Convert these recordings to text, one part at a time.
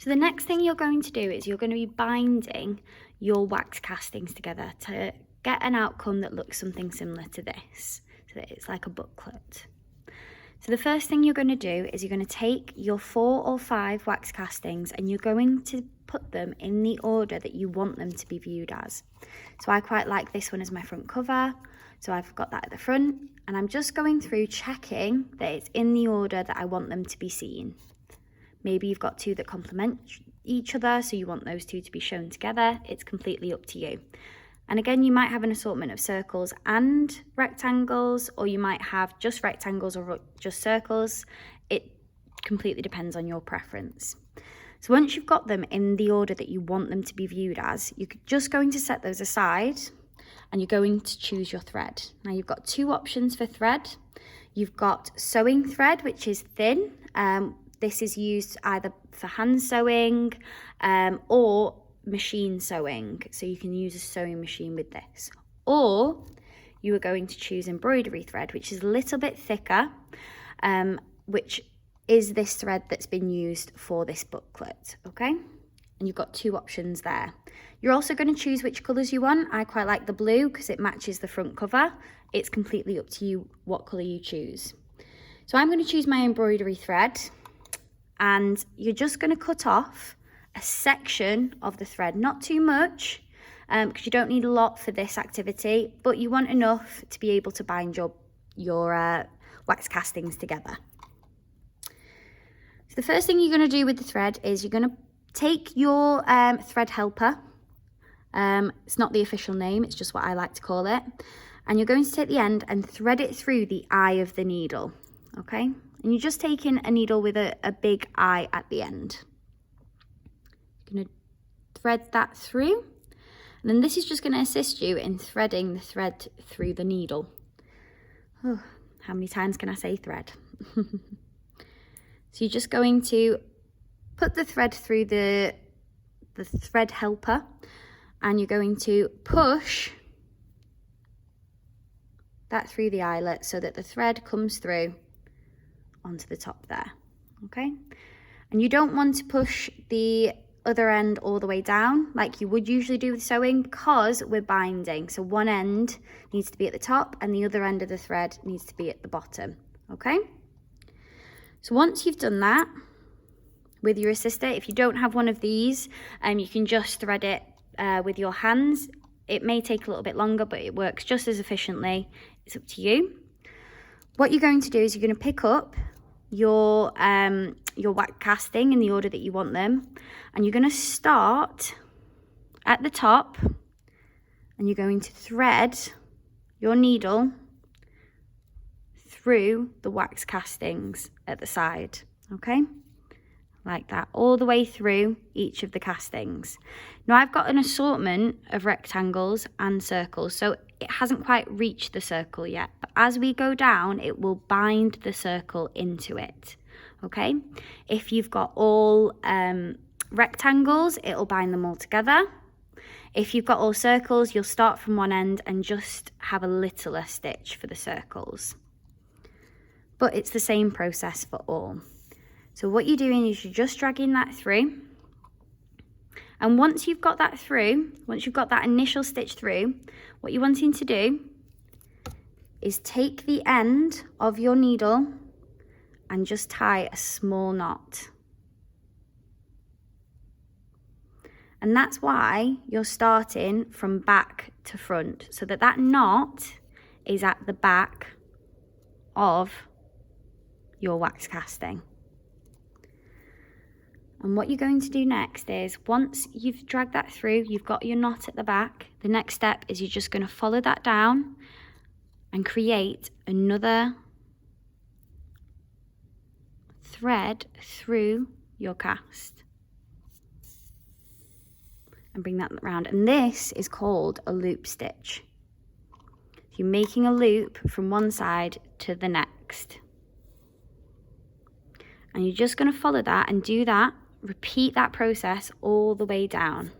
So the next thing you're going to do is you're going to be binding your wax castings together to get an outcome that looks something similar to this, so that it's like a booklet. So the first thing you're going to do is you're going to take your 4 or 5 wax castings and you're going to put them in the order that you want them to be viewed as. So I quite like this one as my front cover, so I've got that at the front, and I'm just going through checking that it's in the order that I want them to be seen. Maybe you've got 2 that complement each other, so you want those 2 to be shown together. It's completely up to you. And again, you might have an assortment of circles and rectangles, or you might have just rectangles or just circles. It completely depends on your preference. So once you've got them in the order that you want them to be viewed as, you're just going to set those aside and you're going to choose your thread. Now you've got 2 options for thread. You've got sewing thread, which is thin. This is used either for hand sewing or machine sewing, so you can use a sewing machine with this. Or you are going to choose embroidery thread, which is a little bit thicker, which is this thread that's been used for this booklet, okay? And you've got 2 options there. You're also going to choose which colours you want. I quite like the blue because it matches the front cover. It's completely up to you what colour you choose. So I'm going to choose my embroidery thread, and you're just going to cut off a section of the thread, not too much, because you don't need a lot for this activity, but you want enough to be able to bind your wax castings together. So the first thing you're going to do with the thread is you're going to take your thread helper. It's not the official name, it's just what I like to call it. And you're going to take the end and thread it through the eye of the needle, okay? And you're just taking a needle with a big eye at the end. You're going to thread that through, and then this is just going to assist you in threading the thread through the needle. Oh, how many times can I say thread? So you're just going to put the thread through the thread helper, and you're going to push that through the eyelet so that the thread comes through onto the top there, okay? And you don't want to push the other end all the way down like you would usually do with sewing, because we're binding. So one end needs to be at the top and the other end of the thread needs to be at the bottom, okay? So once you've done that with your assister, if you don't have one of these, you can just thread it with your hands. It may take a little bit longer, but it works just as efficiently. It's up to you. What you're going to do is you're going to pick up your wax casting in the order that you want them, and you're going to start at the top, and you're going to thread your needle through the wax castings at the side, okay? Like that, all the way through each of the castings. Now I've got an assortment of rectangles and circles, so it hasn't quite reached the circle yet, but as we go down it will bind the circle into it, okay? If you've got all rectangles, it'll bind them all together. If you've got all circles, you'll start from one end and just have a littler stitch for the circles, but it's the same process for all. So what you're doing is you're just dragging that through, and once you've got that through, once you've got that initial stitch through, what you're wanting to do is take the end of your needle and just tie a small knot. And that's why you're starting from back to front, so that that knot is at the back of your wax casting. And what you're going to do next is, once you've dragged that through, you've got your knot at the back, the next step is you're just going to follow that down and create another thread through your cast. And bring that around. And this is called a loop stitch. You're making a loop from one side to the next. And you're just going to follow that and do that. Repeat that process all the way down.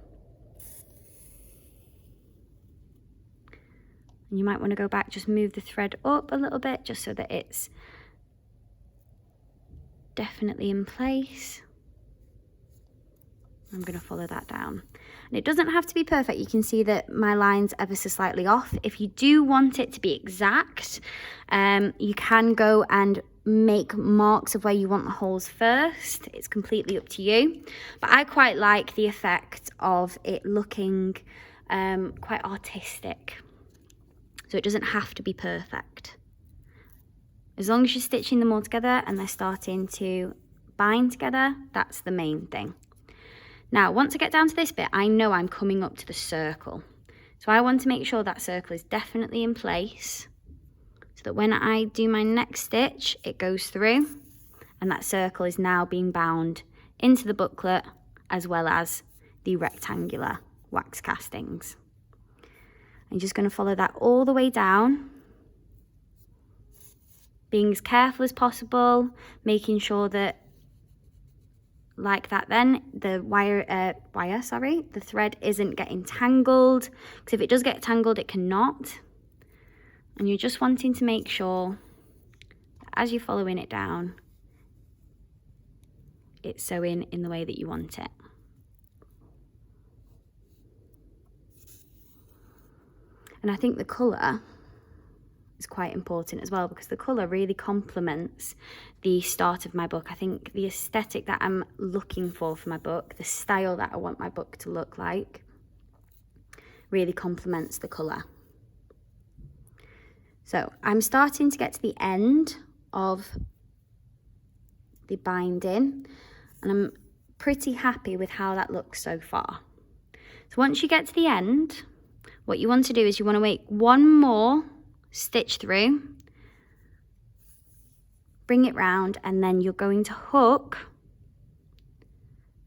And you might want to go back, just move the thread up a little bit, just so that it's definitely in place. I'm going to follow that down. And it doesn't have to be perfect. You can see that my line's ever so slightly off. If you do want it to be exact, you can go and make marks of where you want the holes first. It's completely up to you. But I quite like the effect of it looking quite artistic. So it doesn't have to be perfect. As long as you're stitching them all together and they're starting to bind together, that's the main thing. Now, once I get down to this bit, I know I'm coming up to the circle. So I want to make sure that circle is definitely in place so that when I do my next stitch, it goes through and that circle is now being bound into the booklet as well as the rectangular wax castings. I'm just going to follow that all the way down, being as careful as possible, making sure that like that then the the thread isn't getting tangled, because if it does get tangled it cannot. And you're just wanting to make sure that as you're following it down, it's sewing in the way that you want it. And I think the colour is quite important as well, because the colour really complements the start of my book. I think the aesthetic that I'm looking for my book, the style that I want my book to look like, really complements the colour. So I'm starting to get to the end of the binding and I'm pretty happy with how that looks so far. So once you get to the end, what you want to do is you want to make one more stitch through, bring it round, and then you're going to hook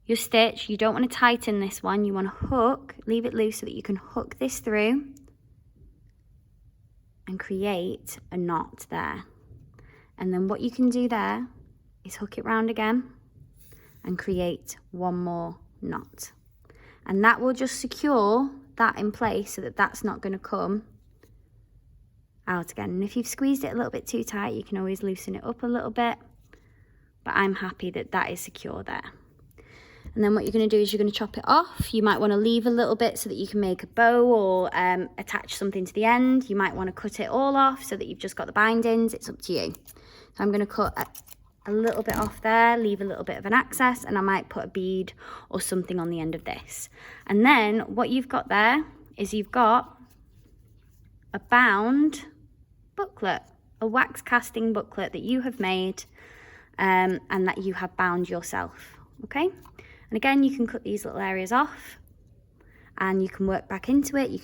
your stitch. You don't want to tighten this one, you want to hook, leave it loose so that you can hook this through and create a knot there. And then what you can do there is hook it round again and create one more knot. And that will just secure that in place so that that's not going to come out again. And if you've squeezed it a little bit too tight, you can always loosen it up a little bit, but I'm happy that that is secure there. And then what you're going to do is you're going to chop it off. You might want to leave a little bit so that you can make a bow or attach something to the end. You might want to cut it all off so that you've just got the bindings. It's up to you. So I'm going to cut a little bit off there, leave a little bit of an access, and I might put a bead or something on the end of this. And then what you've got there is you've got a bound booklet, a wax casting booklet that you have made and that you have bound yourself, okay? And again, you can cut these little areas off and you can work back into it. You